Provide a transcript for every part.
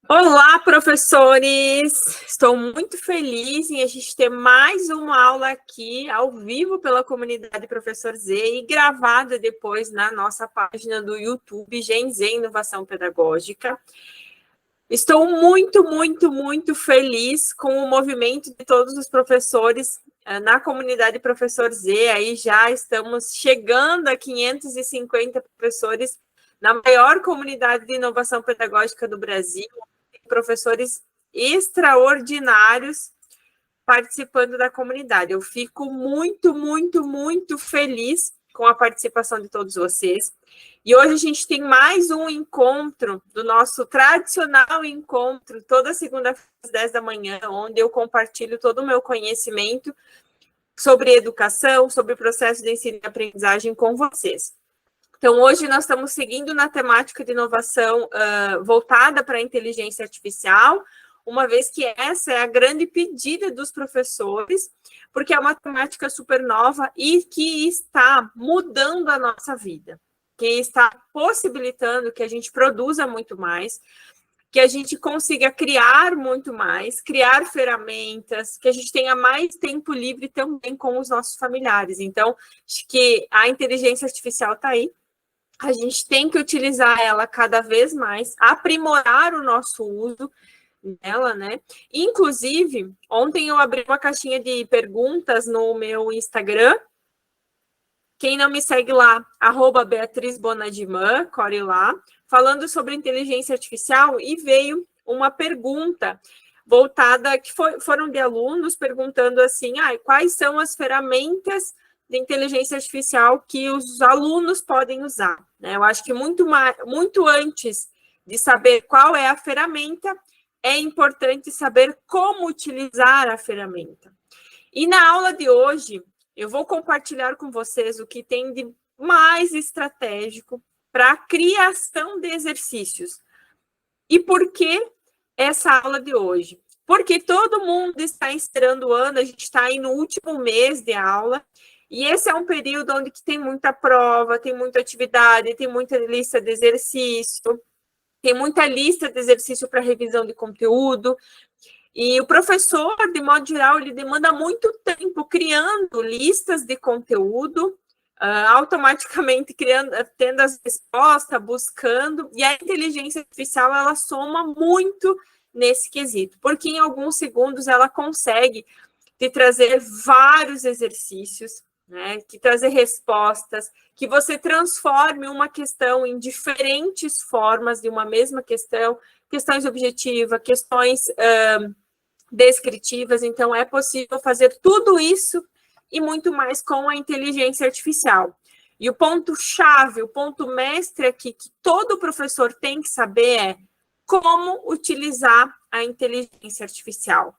Olá, professores! Estou muito feliz em a gente ter mais uma aula aqui, ao vivo, pela comunidade Professor Z e gravada depois na nossa página do YouTube, Gen Z Inovação Pedagógica. Estou muito feliz com o movimento de todos os professores na comunidade Professor Z. Aí já estamos chegando a 550 professores na maior comunidade de inovação pedagógica do Brasil, professores extraordinários participando da comunidade. Eu fico muito feliz com a participação de todos vocês. E hoje a gente tem mais um encontro do nosso tradicional encontro, toda segunda-feira às 10 da manhã, onde eu compartilho todo o meu conhecimento sobre educação, sobre o processo de ensino e aprendizagem com vocês. Então, hoje nós estamos seguindo na temática de inovação voltada para a inteligência artificial, uma vez que essa é a grande pedida dos professores, porque é uma temática super nova e que está mudando a nossa vida, que está possibilitando que a gente produza muito mais, que a gente consiga criar muito mais, criar ferramentas, que a gente tenha mais tempo livre também com os nossos familiares. Então, acho que a inteligência artificial está aí. A gente tem que utilizar ela cada vez mais, aprimorar o nosso uso dela, né? Inclusive, ontem eu abri uma caixinha de perguntas no meu Instagram. Quem não me segue lá, @BeatrizBonadiman, corre lá, falando sobre inteligência artificial, e veio uma pergunta voltada, que foram de alunos perguntando assim, quais são as ferramentas de inteligência artificial que os alunos podem usar, né? Eu acho que muito antes de saber qual é a ferramenta, é importante saber como utilizar a ferramenta. E na aula de hoje, eu vou compartilhar com vocês o que tem de mais estratégico para a criação de exercícios. E por que essa aula de hoje? Porque todo mundo está encerrando o ano, a gente está aí no último mês de aula, e esse é um período onde tem muita prova, tem muita atividade, tem muita lista de exercício, tem muita lista de exercício para revisão de conteúdo, e o professor, de modo geral, ele demanda muito tempo criando listas de conteúdo, automaticamente tendo as respostas, buscando, e a inteligência artificial, ela soma muito nesse quesito, porque em alguns segundos ela consegue te trazer vários exercícios, né, que trazer respostas, que você transforme uma questão em diferentes formas de uma mesma questão, questões objetivas, questões descritivas. Então, é possível fazer tudo isso e muito mais com a inteligência artificial. E o ponto-chave, o ponto mestre aqui, que todo professor tem que saber é como utilizar a inteligência artificial.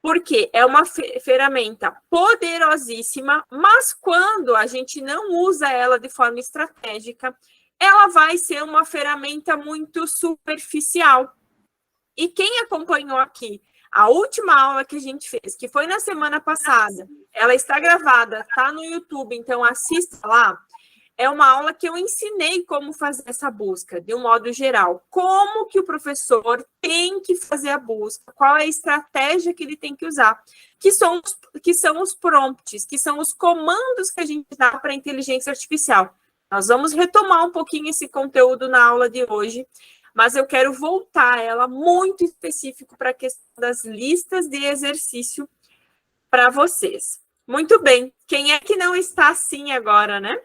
Porque é uma ferramenta poderosíssima, mas quando a gente não usa ela de forma estratégica, ela vai ser uma ferramenta muito superficial. E quem acompanhou aqui a última aula que a gente fez, que foi na semana passada, ela está gravada, está no YouTube, então assista lá. É uma aula que eu ensinei como fazer essa busca, de um modo geral. Como que o professor tem que fazer a busca, qual é a estratégia que ele tem que usar, que são os prompts, que são os comandos que a gente dá para a inteligência artificial. Nós vamos retomar um pouquinho esse conteúdo na aula de hoje, mas eu quero voltar ela muito específico para a questão das listas de exercício para vocês. Muito bem, quem é que não está assim agora, né?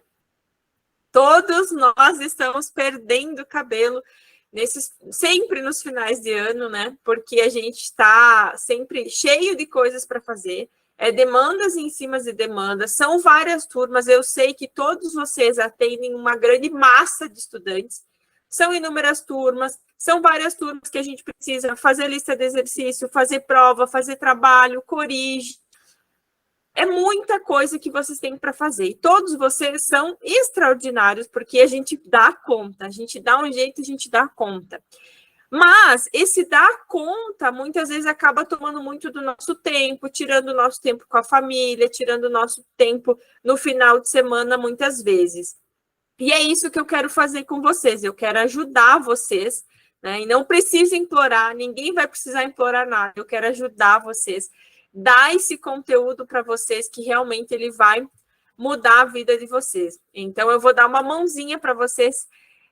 Todos nós estamos perdendo cabelo sempre nos finais de ano, né? Porque a gente está sempre cheio de coisas para fazer, demandas em cima de demandas, são várias turmas, eu sei que todos vocês atendem uma grande massa de estudantes, são inúmeras turmas, são várias turmas que a gente precisa fazer lista de exercício, fazer prova, fazer trabalho, corrige. É muita coisa que vocês têm para fazer. E todos vocês são extraordinários, porque a gente dá conta, a gente dá um jeito, a gente dá conta. Mas esse dar conta, muitas vezes, acaba tomando muito do nosso tempo, tirando o nosso tempo com a família, tirando o nosso tempo no final de semana, muitas vezes. E é isso que eu quero fazer com vocês. Eu quero ajudar vocês né? E não precisa implorar, ninguém vai precisar implorar nada. Eu quero ajudar vocês, dar esse conteúdo para vocês que realmente ele vai mudar a vida de vocês. Então, eu vou dar uma mãozinha para vocês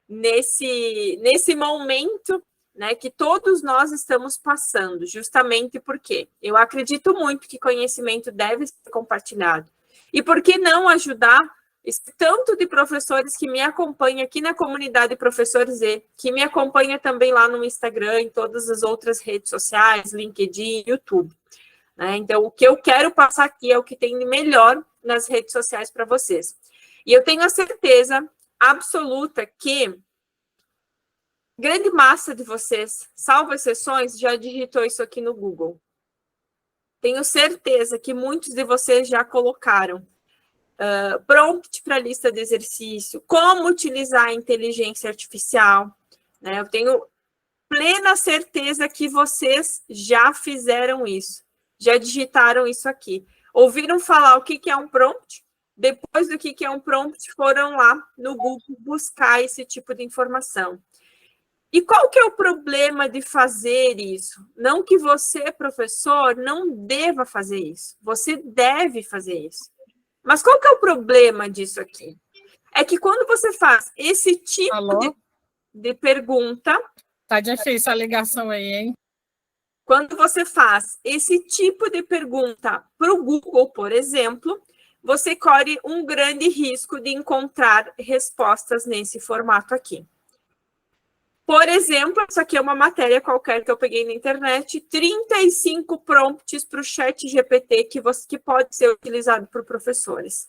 nesse momento, né, que todos nós estamos passando, justamente porque eu acredito muito que conhecimento deve ser compartilhado. E por que não ajudar esse tanto de professores que me acompanham aqui na comunidade Professor Z, que me acompanha também lá no Instagram, em todas as outras redes sociais, LinkedIn, YouTube. Né? Então, o que eu quero passar aqui é o que tem de melhor nas redes sociais para vocês. E eu tenho a certeza absoluta que grande massa de vocês, salvo exceções, já digitou isso aqui no Google. Tenho certeza que muitos de vocês já colocaram prompt para lista de exercício, como utilizar a inteligência artificial. Né? Eu tenho plena certeza que vocês já fizeram isso, já digitaram isso aqui. Ouviram falar o que é um prompt? Depois do que é um prompt, foram lá no Google buscar esse tipo de informação. E qual que é o problema de fazer isso? Não que você, professor, não deva fazer isso. Você deve fazer isso. Mas qual que é o problema disso aqui? É que quando você faz esse tipo de pergunta... Tá difícil a ligação aí, hein? Quando você faz esse tipo de pergunta para o Google, por exemplo, você corre um grande risco de encontrar respostas nesse formato aqui. Por exemplo, isso aqui é uma matéria qualquer que eu peguei na internet, 35 prompts para o chat GPT que pode ser utilizado por professores.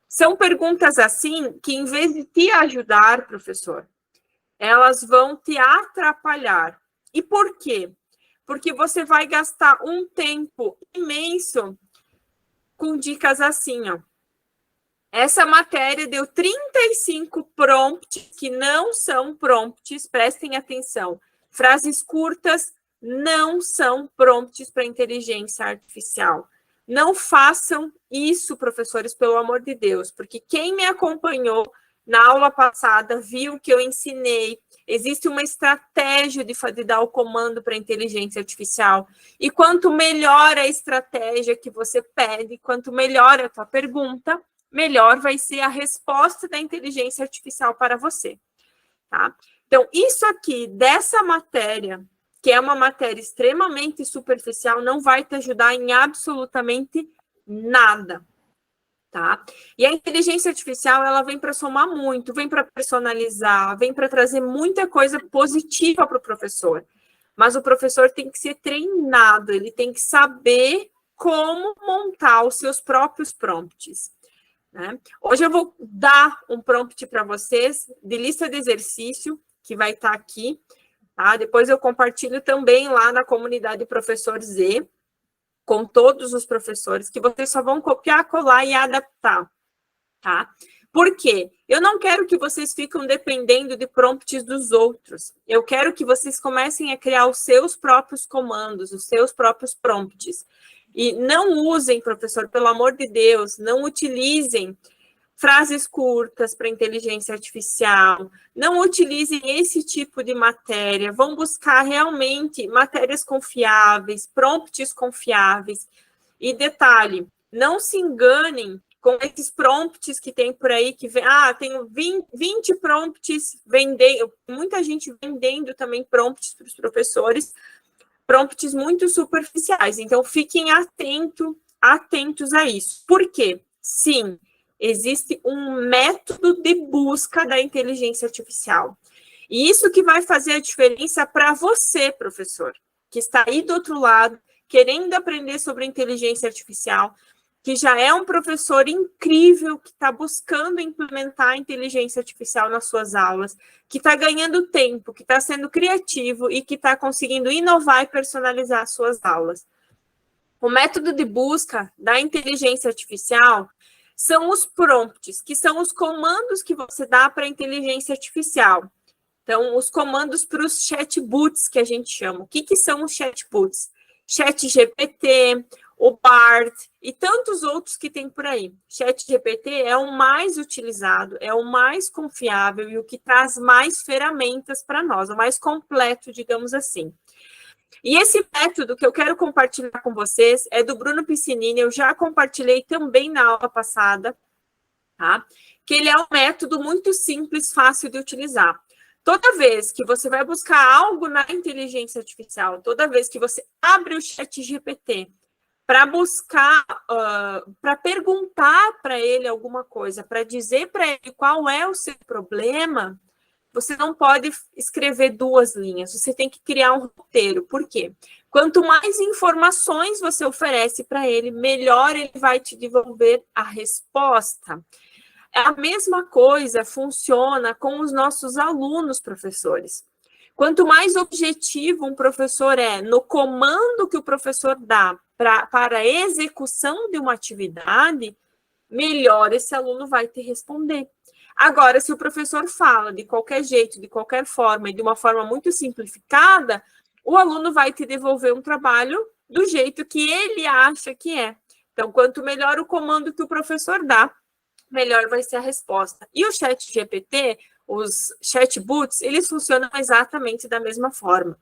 São perguntas assim que, em vez de te ajudar, professor, elas vão te atrapalhar. E por quê? Porque você vai gastar um tempo imenso com dicas assim, ó. Essa matéria deu 35 prompts que não são prompts, prestem atenção. Frases curtas não são prompts para inteligência artificial. Não façam isso, professores, pelo amor de Deus, porque quem me acompanhou na aula passada viu que eu ensinei. Existe uma estratégia de dar o comando para a inteligência artificial. E quanto melhor a estratégia que você pede, quanto melhor a tua pergunta, melhor vai ser a resposta da inteligência artificial para você. Tá? Então, isso aqui, dessa matéria, que é uma matéria extremamente superficial, não vai te ajudar em absolutamente nada. Tá? E a inteligência artificial, ela vem para somar muito, vem para personalizar, vem para trazer muita coisa positiva para o professor. Mas o professor tem que ser treinado, ele tem que saber como montar os seus próprios prompts. Né? Hoje eu vou dar um prompt para vocês de lista de exercício, que vai estar aqui. Tá? Depois eu compartilho também lá na comunidade Professor Z, com todos os professores, que vocês só vão copiar, colar e adaptar, tá? Por quê? Eu não quero que vocês fiquem dependendo de prompts dos outros. Eu quero que vocês comecem a criar os seus próprios comandos, os seus próprios prompts. E não usem, professor, pelo amor de Deus, não utilizem frases curtas para inteligência artificial, não utilizem esse tipo de matéria, vão buscar realmente matérias confiáveis, prompts confiáveis. E detalhe, não se enganem com esses prompts que tem por aí, que tenho 20 prompts vendendo, muita gente vendendo também prompts para os professores, prompts muito superficiais. Então, fiquem atentos a isso. Por quê? Sim, existe um método de busca da inteligência artificial. E isso que vai fazer a diferença para você, professor, que está aí do outro lado, querendo aprender sobre inteligência artificial, que já é um professor incrível, que está buscando implementar a inteligência artificial nas suas aulas, que está ganhando tempo, que está sendo criativo e que está conseguindo inovar e personalizar as suas aulas. O método de busca da inteligência artificial são os prompts, que são os comandos que você dá para a inteligência artificial. Então, os comandos para os chatbots, que a gente chama. O que são os chatbots? ChatGPT, o Bard e tantos outros que tem por aí. ChatGPT é o mais utilizado, é o mais confiável e o que traz mais ferramentas para nós, o mais completo, digamos assim. E esse método que eu quero compartilhar com vocês é do Bruno Piscinini, eu já compartilhei também na aula passada, tá? Que ele é um método muito simples, fácil de utilizar. Toda vez que você vai buscar algo na inteligência artificial, toda vez que você abre o ChatGPT para buscar, para perguntar para ele alguma coisa, para dizer para ele qual é o seu problema, você não pode escrever 2 linhas, você tem que criar um roteiro. Por quê? Quanto mais informações você oferece para ele, melhor ele vai te devolver a resposta. A mesma coisa funciona com os nossos alunos, professores. Quanto mais objetivo um professor é no comando que o professor dá para a execução de uma atividade, melhor esse aluno vai te responder. Agora, se o professor fala de qualquer jeito, de qualquer forma, e de uma forma muito simplificada, o aluno vai te devolver um trabalho do jeito que ele acha que é. Então, quanto melhor o comando que o professor dá, melhor vai ser a resposta. E o ChatGPT, os chatbots, eles funcionam exatamente da mesma forma.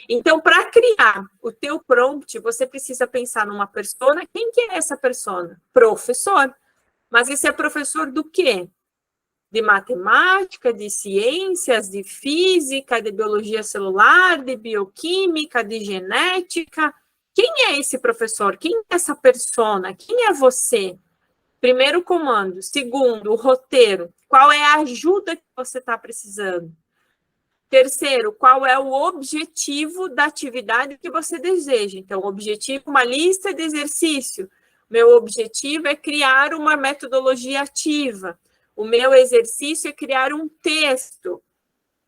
Então, para criar o teu prompt, você precisa pensar numa persona. Quem que é essa persona? Professor. Mas esse é professor do quê? De matemática, de ciências, de física, de biologia celular, de bioquímica, de genética. Quem é esse professor? Quem é essa persona? Quem é você? Primeiro comando. Segundo, o roteiro. Qual é a ajuda que você está precisando? Terceiro, qual é o objetivo da atividade que você deseja? Então, o objetivo, uma lista de exercício. Meu objetivo é criar uma metodologia ativa. O meu exercício é criar um texto.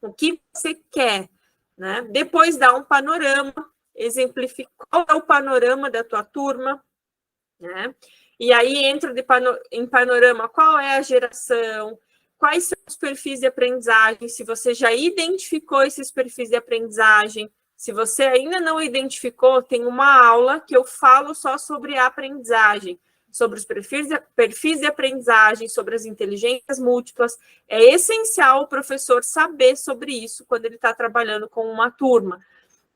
O que você quer? Né? Depois dá um panorama, exemplifica qual é o panorama da tua turma, né? E aí entra em panorama qual é a geração, quais são os perfis de aprendizagem, se você já identificou esses perfis de aprendizagem. Se você ainda não identificou, tem uma aula que eu falo só sobre a aprendizagem, sobre os perfis de aprendizagem, sobre as inteligências múltiplas. É essencial o professor saber sobre isso quando ele está trabalhando com uma turma.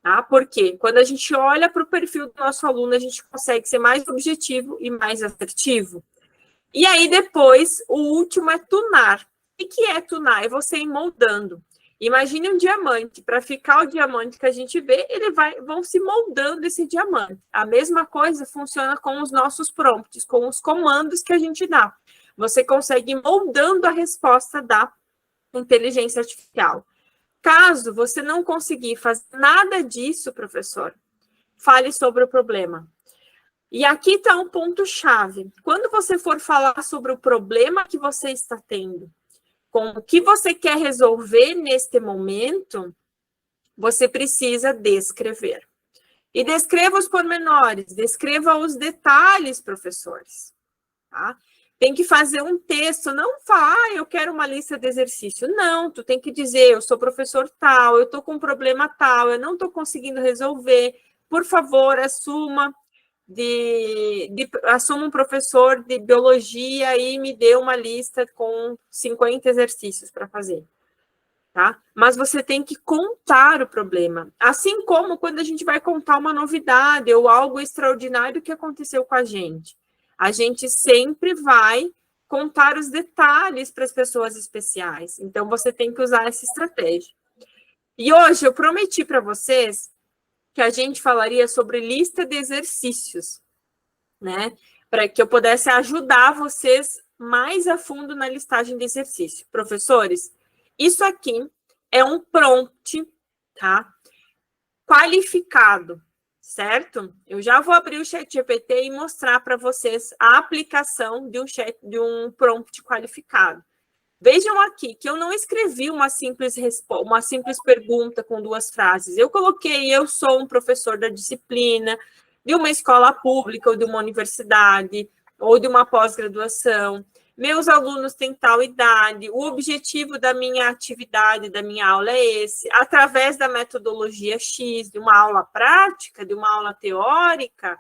Tá? Porque quando a gente olha para o perfil do nosso aluno, a gente consegue ser mais objetivo e mais assertivo. E aí, depois, o último é tunar. O que é tunar? É você ir moldando. Imagine um diamante. Para ficar o diamante que a gente vê, vão se moldando esse diamante. A mesma coisa funciona com os nossos prompts, com os comandos que a gente dá. Você consegue ir moldando a resposta da inteligência artificial. Caso você não conseguir fazer nada disso, professor, fale sobre o problema. E aqui está um ponto-chave. Quando você for falar sobre o problema que você está tendo, com o que você quer resolver neste momento, você precisa descrever. E descreva os pormenores, descreva os detalhes, professores. Tá? Tem que fazer um texto, não falar, eu quero uma lista de exercício. Não, tu tem que dizer, eu sou professor tal, eu estou com um problema tal, eu não estou conseguindo resolver. Por favor, assuma um professor de biologia e me dê uma lista com 50 exercícios para fazer. Tá? Mas você tem que contar o problema. Assim como quando a gente vai contar uma novidade ou algo extraordinário que aconteceu com a gente. A gente sempre vai contar os detalhes para as pessoas especiais. Então, você tem que usar essa estratégia. E hoje eu prometi para vocês que a gente falaria sobre lista de exercícios, né? Para que eu pudesse ajudar vocês mais a fundo na listagem de exercício. Professores, isso aqui é um prompt, tá? Qualificado. Certo? Eu já vou abrir o ChatGPT e mostrar para vocês a aplicação de um prompt qualificado. Vejam aqui que eu não escrevi uma simples pergunta com 2 frases. Eu coloquei, eu sou um professor da disciplina, de uma escola pública ou de uma universidade, ou de uma pós-graduação. Meus alunos têm tal idade, o objetivo da minha atividade, da minha aula é esse, através da metodologia X, de uma aula prática, de uma aula teórica,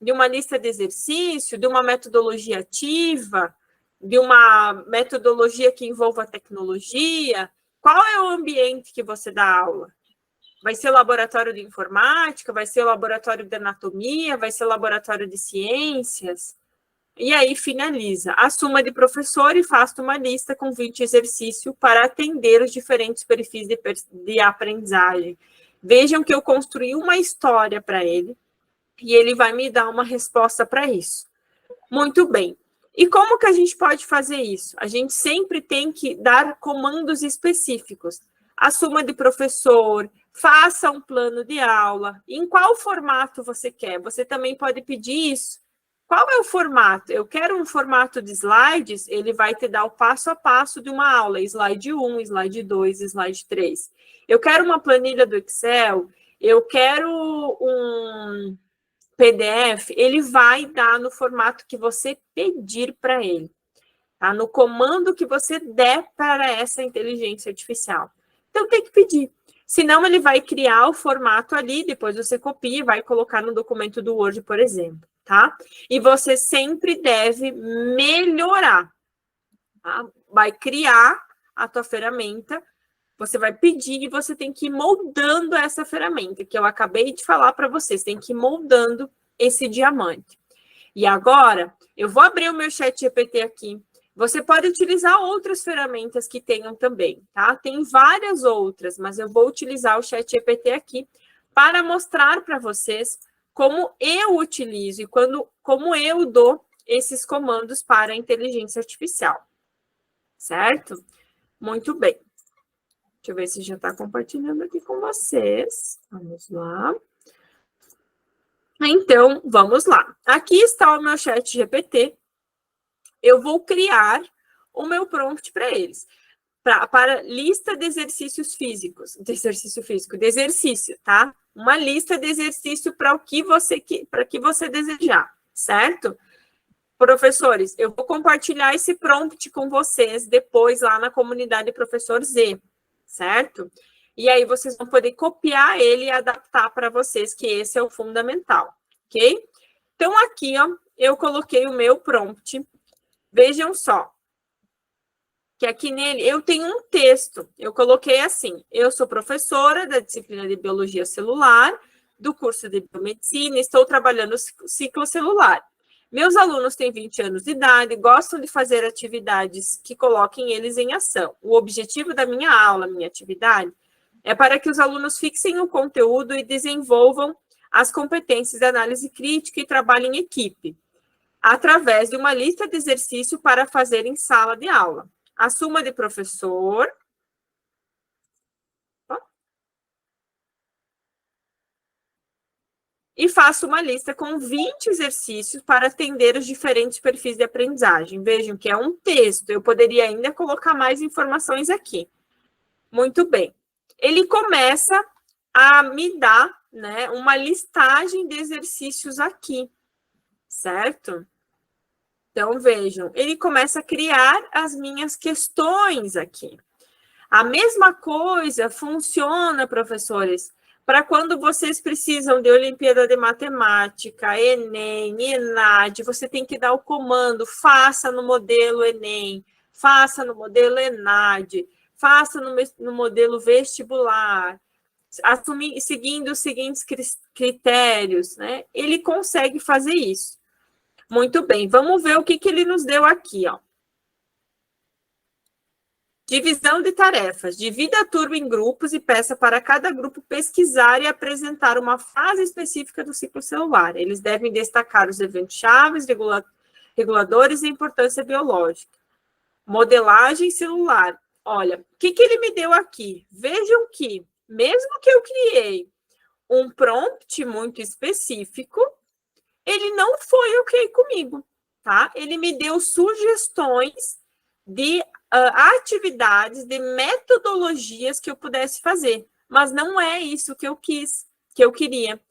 de uma lista de exercício, de uma metodologia ativa, de uma metodologia que envolva tecnologia? Qual é o ambiente que você dá aula? Vai ser laboratório de informática? Vai ser laboratório de anatomia? Vai ser laboratório de ciências? E aí finaliza. Assuma de professor e faça uma lista com 20 exercícios para atender os diferentes perfis de aprendizagem. Vejam que eu construí uma história para ele e ele vai me dar uma resposta para isso. Muito bem. E como que a gente pode fazer isso? A gente sempre tem que dar comandos específicos. Assuma de professor, faça um plano de aula. Em qual formato você quer? Você também pode pedir isso. Qual é o formato? Eu quero um formato de slides, ele vai te dar o passo a passo de uma aula, slide 1, slide 2, slide 3. Eu quero uma planilha do Excel, eu quero um PDF, ele vai dar no formato que você pedir para ele, tá? No comando que você der para essa inteligência artificial. Então, tem que pedir. Senão, ele vai criar o formato ali, depois você copia e vai colocar no documento do Word, por exemplo, tá? E você sempre deve melhorar, tá? Vai criar a tua ferramenta, você vai pedir e você tem que ir moldando essa ferramenta, que eu acabei de falar para vocês, tem que ir moldando esse diamante. E agora, eu vou abrir o meu chat GPT aqui. Você pode utilizar outras ferramentas que tenham também, tá? Tem várias outras, mas eu vou utilizar o chat GPT aqui para mostrar para vocês como eu utilizo e como eu dou esses comandos para a inteligência artificial. Certo? Muito bem. Deixa eu ver se já está compartilhando aqui com vocês. Vamos lá. Então, vamos lá. Aqui está o meu chat GPT. Eu vou criar o meu prompt para eles. Para lista de exercícios físicos. De exercício, tá? Uma lista de exercício para que você desejar, certo? Professores, eu vou compartilhar esse prompt com vocês depois lá na comunidade Professor Z, certo? E aí vocês vão poder copiar ele e adaptar para vocês, que esse é o fundamental, ok? Então, aqui, ó, eu coloquei o meu prompt. Vejam só, que aqui nele eu tenho um texto. Eu coloquei assim: eu sou professora da disciplina de Biologia Celular, do curso de Biomedicina, estou trabalhando o ciclo celular. Meus alunos têm 20 anos de idade, gostam de fazer atividades que coloquem eles em ação. O objetivo da minha aula, minha atividade, é para que os alunos fixem o conteúdo e desenvolvam as competências de análise crítica e trabalho em equipe, através de uma lista de exercício para fazer em sala de aula. Assuma de professor. E faço uma lista com 20 exercícios para atender os diferentes perfis de aprendizagem. Vejam que é um texto, eu poderia ainda colocar mais informações aqui. Muito bem. Ele começa a me dar, né, uma listagem de exercícios aqui, certo? Então, vejam, ele começa a criar as minhas questões aqui. A mesma coisa funciona, professores, para quando vocês precisam de Olimpíada de Matemática, Enem, ENAD, você tem que dar o comando, faça no modelo Enem, faça no modelo ENAD, faça no modelo vestibular, seguindo os seguintes critérios, né? Ele consegue fazer isso. Muito bem, vamos ver o que ele nos deu aqui, ó. Divisão de tarefas. Divida a turma em grupos e peça para cada grupo pesquisar e apresentar uma fase específica do ciclo celular. Eles devem destacar os eventos chaves, reguladores e importância biológica. Modelagem celular. Olha, o que ele me deu aqui? Vejam que, mesmo que eu criei um prompt muito específico, ele não foi ok comigo, tá? Ele me deu sugestões de atividades, de metodologias que eu pudesse fazer, mas não é isso que eu queria,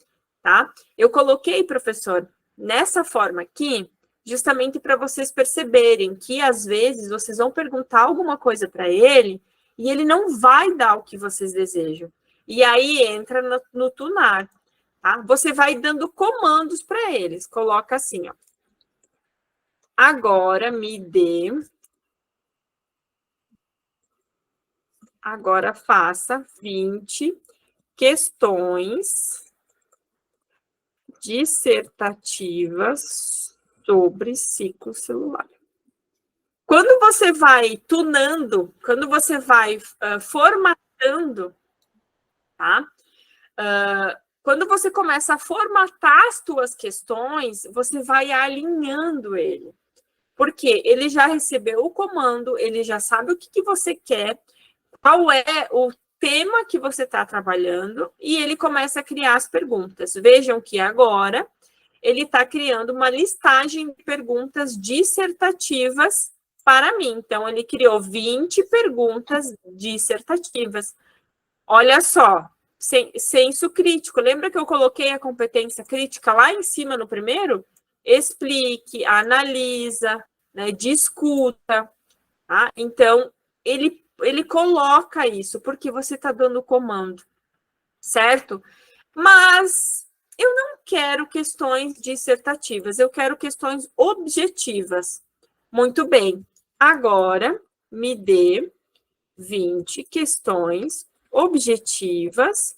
tá? Eu coloquei, professor, nessa forma aqui, justamente para vocês perceberem que, às vezes, vocês vão perguntar alguma coisa para ele e ele não vai dar o que vocês desejam. E aí entra no tunar. tá? Você vai dando comandos para eles. Coloca assim, ó. Agora me dê. Agora faça 20 questões dissertativas sobre ciclo celular. Quando você vai tunando, quando você vai formatando, tá? Quando você começa a formatar as tuas questões, você vai alinhando ele. Porque ele já recebeu o comando, ele já sabe o que você quer, qual é o tema que você está trabalhando, e ele começa a criar as perguntas. Vejam que agora ele está criando uma listagem de perguntas dissertativas para mim. Então, ele criou 20 perguntas dissertativas. Olha só, senso crítico. Lembra que eu coloquei a competência crítica lá em cima no primeiro? Explique, analisa, né, discuta. Tá? Então, ele coloca isso, porque você está dando comando, certo? Mas eu não quero questões dissertativas, eu quero questões objetivas. Muito bem. Agora, me dê 20 questões objetivas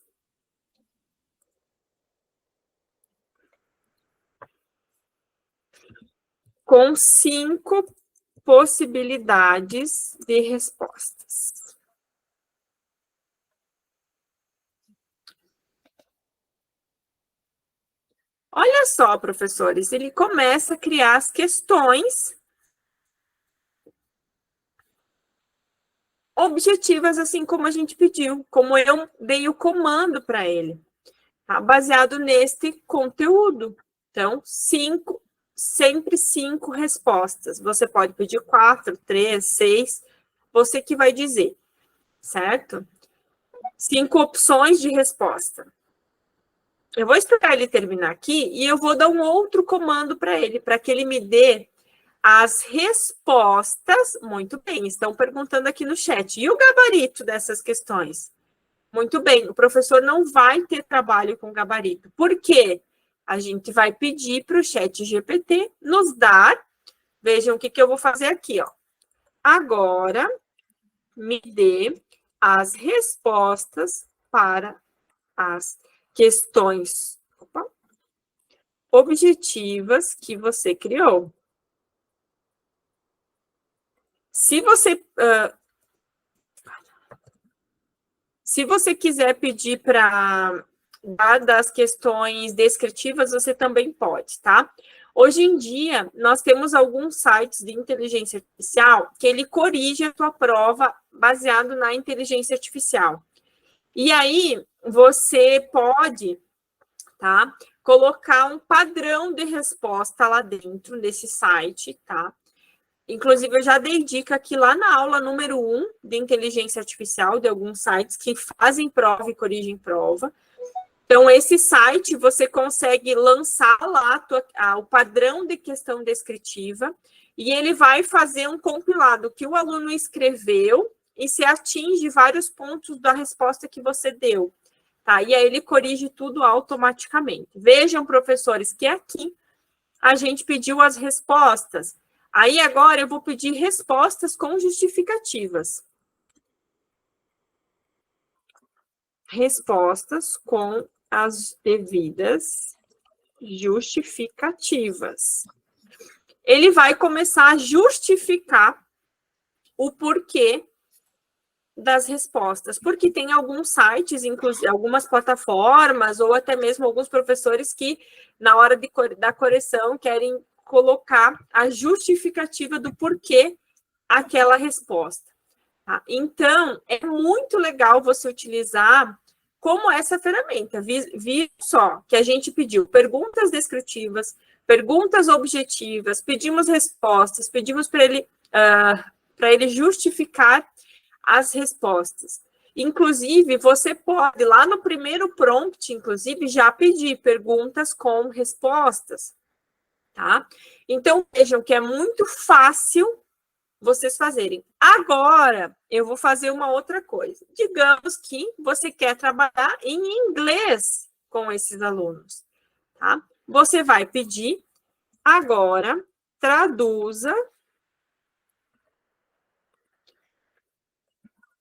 com 5 possibilidades de respostas. Olha só, professores, ele começa a criar as questões objetivas, assim como a gente pediu, como eu dei o comando para ele, tá? Baseado neste conteúdo. Então, sempre 5 respostas. Você pode pedir 4, 3, 6, você que vai dizer, certo? 5 opções de resposta. Eu vou esperar ele terminar aqui e eu vou dar um outro comando para ele, para que ele me dê as respostas. Muito bem, estão perguntando aqui no chat. E o gabarito dessas questões? Muito bem, o professor não vai ter trabalho com gabarito. Por quê? A gente vai pedir para o chat GPT nos dar. Vejam o que eu vou fazer aqui, ó. Agora, me dê as respostas para as questões objetivas que você criou. Se você quiser pedir para dar das questões descritivas, você também pode, tá? Hoje em dia, nós temos alguns sites de inteligência artificial que ele corrige a tua prova baseado na inteligência artificial. E aí, você pode, tá, colocar um padrão de resposta lá dentro desse site, tá? Inclusive, eu já dei dica aqui lá na aula número 1 de inteligência artificial, de alguns sites que fazem prova e corrigem prova. Então, esse site, você consegue lançar lá o padrão de questão descritiva e ele vai fazer um compilado que o aluno escreveu e se atinge vários pontos da resposta que você deu. Tá? E aí ele corrige tudo automaticamente. Vejam, professores, que aqui a gente pediu as respostas. Aí agora eu vou pedir respostas com justificativas. Respostas com as devidas justificativas. Ele vai começar a justificar o porquê das respostas, porque tem alguns sites, inclusive algumas plataformas, ou até mesmo alguns professores que, na hora da correção, querem colocar a justificativa do porquê aquela resposta. Tá? Então, é muito legal você utilizar como essa ferramenta. Vi só que a gente pediu perguntas descritivas, perguntas objetivas, pedimos respostas, pedimos para ele justificar as respostas. Inclusive, você pode, lá no primeiro prompt, inclusive, já pedir perguntas com respostas, tá? Então, vejam que é muito fácil vocês fazerem. Agora, eu vou fazer uma outra coisa. Digamos que você quer trabalhar em inglês com esses alunos, tá? Você vai pedir, agora, traduza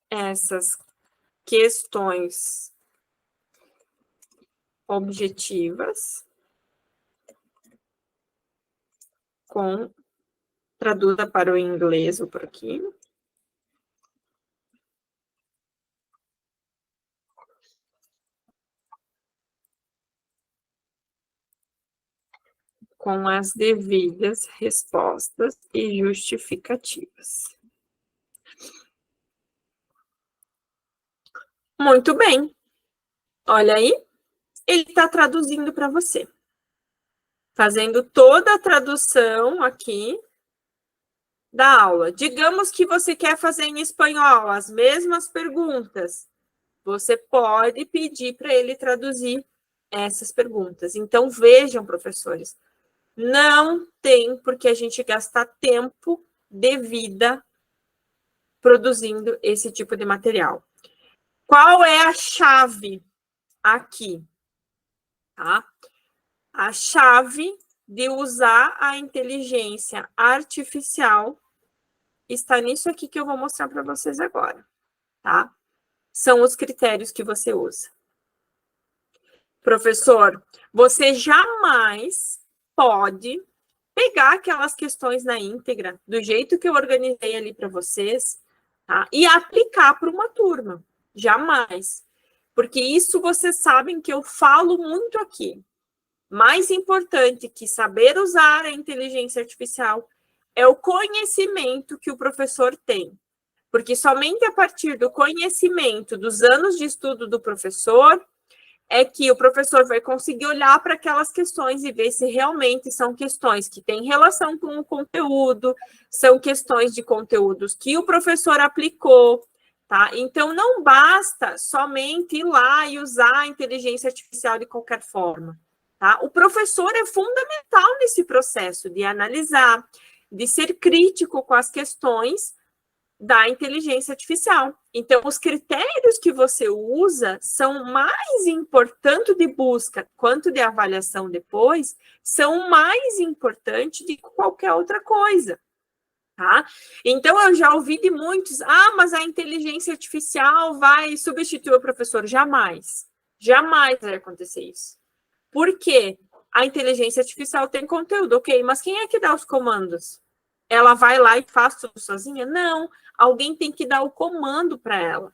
essas questões objetivas traduza para o inglês por aqui. Com as devidas respostas e justificativas. Muito bem. Olha aí, ele está traduzindo para você. Fazendo toda a tradução aqui da aula. Digamos que você quer fazer em espanhol as mesmas perguntas. Você pode pedir para ele traduzir essas perguntas. Então, vejam, professores, não tem por que a gente gastar tempo de vida produzindo esse tipo de material. Qual é a chave aqui? Tá? A chave de usar a inteligência artificial está nisso aqui que eu vou mostrar para vocês agora, tá? São os critérios que você usa. Professor, você jamais pode pegar aquelas questões na íntegra, do jeito que eu organizei ali para vocês, tá? E aplicar para uma turma. Jamais. Porque isso vocês sabem que eu falo muito aqui. Mais importante que saber usar a inteligência artificial é o conhecimento que o professor tem. Porque somente a partir do conhecimento dos anos de estudo do professor é que o professor vai conseguir olhar para aquelas questões e ver se realmente são questões que têm relação com o conteúdo, são questões de conteúdos que o professor aplicou, tá? Então, não basta somente ir lá e usar a inteligência artificial de qualquer forma, tá? O professor é fundamental nesse processo de analisar, de ser crítico com as questões da inteligência artificial. Então, os critérios que você usa são mais importantes de busca quanto de avaliação depois, são mais importantes de qualquer outra coisa, tá? Então, eu já ouvi de muitos, mas a inteligência artificial vai substituir o professor. Jamais. Jamais vai acontecer isso. Por quê? A inteligência artificial tem conteúdo, ok, mas quem é que dá os comandos? Ela vai lá e faz tudo sozinha? Não, alguém tem que dar o comando para ela,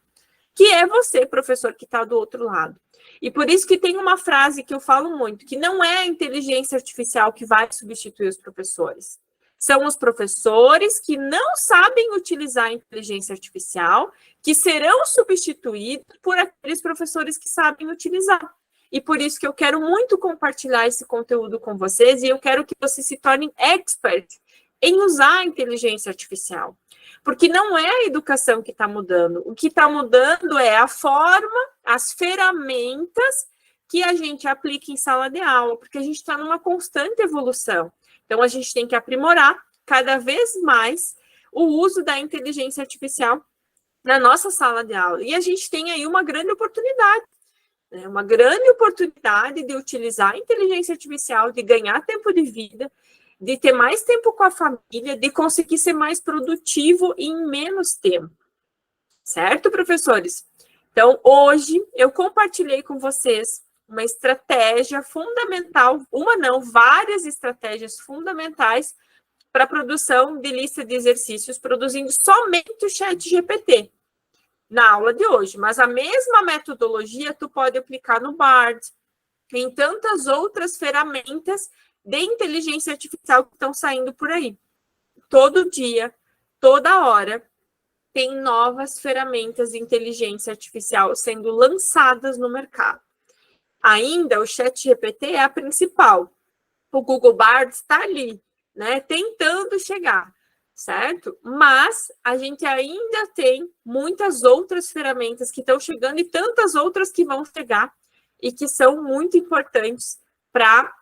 que é você, professor, que está do outro lado. E por isso que tem uma frase que eu falo muito, que não é a inteligência artificial que vai substituir os professores. São os professores que não sabem utilizar a inteligência artificial, que serão substituídos por aqueles professores que sabem utilizar. E por isso que eu quero muito compartilhar esse conteúdo com vocês, e eu quero que vocês se tornem expert em usar a inteligência artificial. Porque não é a educação que está mudando. O que está mudando é a forma, as ferramentas que a gente aplica em sala de aula, porque a gente está numa constante evolução. Então, a gente tem que aprimorar cada vez mais o uso da inteligência artificial na nossa sala de aula. E a gente tem aí uma grande oportunidade. Uma grande oportunidade de utilizar a inteligência artificial, de ganhar tempo de vida, de ter mais tempo com a família, de conseguir ser mais produtivo em menos tempo. Certo, professores? Então, hoje, eu compartilhei com vocês uma estratégia fundamental, várias estratégias fundamentais para a produção de lista de exercícios, produzindo somente o ChatGPT na aula de hoje. Mas a mesma metodologia tu pode aplicar no Bard, em tantas outras ferramentas de inteligência artificial que estão saindo por aí. Todo dia, toda hora, tem novas ferramentas de inteligência artificial sendo lançadas no mercado. Ainda o ChatGPT é a principal. O Google Bard está ali, né, tentando chegar, certo? Mas a gente ainda tem muitas outras ferramentas que estão chegando e tantas outras que vão chegar e que são muito importantes para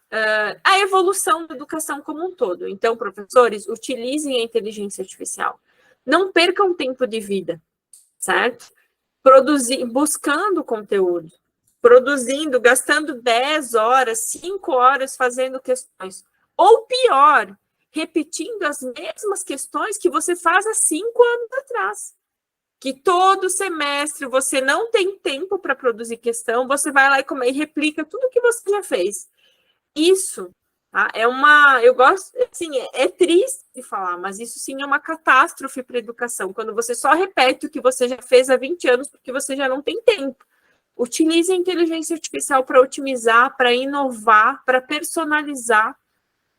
a evolução da educação como um todo. Então, professores, utilizem a inteligência artificial. Não percam tempo de vida, certo? Buscando conteúdo. produzindo, gastando 10 horas, 5 horas fazendo questões. Ou pior, repetindo as mesmas questões que você faz há 5 anos atrás. Que todo semestre você não tem tempo para produzir questão, você vai lá e replica tudo que você já fez. Isso, tá? Eu gosto, assim, é triste de falar, mas isso sim é uma catástrofe para a educação, quando você só repete o que você já fez há 20 anos, porque você já não tem tempo. Utilize a inteligência artificial para otimizar, para inovar, para personalizar,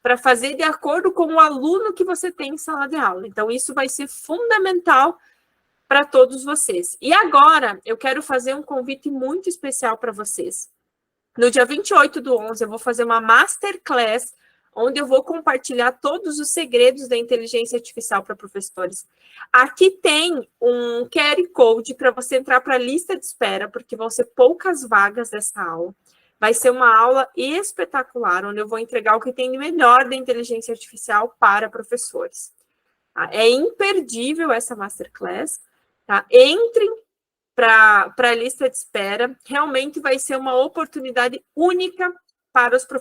para fazer de acordo com o aluno que você tem em sala de aula. Então, isso vai ser fundamental para todos vocês. E agora, eu quero fazer um convite muito especial para vocês. No dia 28/11, eu vou fazer uma masterclass, onde eu vou compartilhar todos os segredos da inteligência artificial para professores. Aqui tem um QR Code para você entrar para a lista de espera, porque vão ser poucas vagas dessa aula. Vai ser uma aula espetacular, onde eu vou entregar o que tem de melhor da inteligência artificial para professores. Tá? É imperdível essa masterclass. Tá? Entrem para a lista de espera. Realmente vai ser uma oportunidade única para os professores.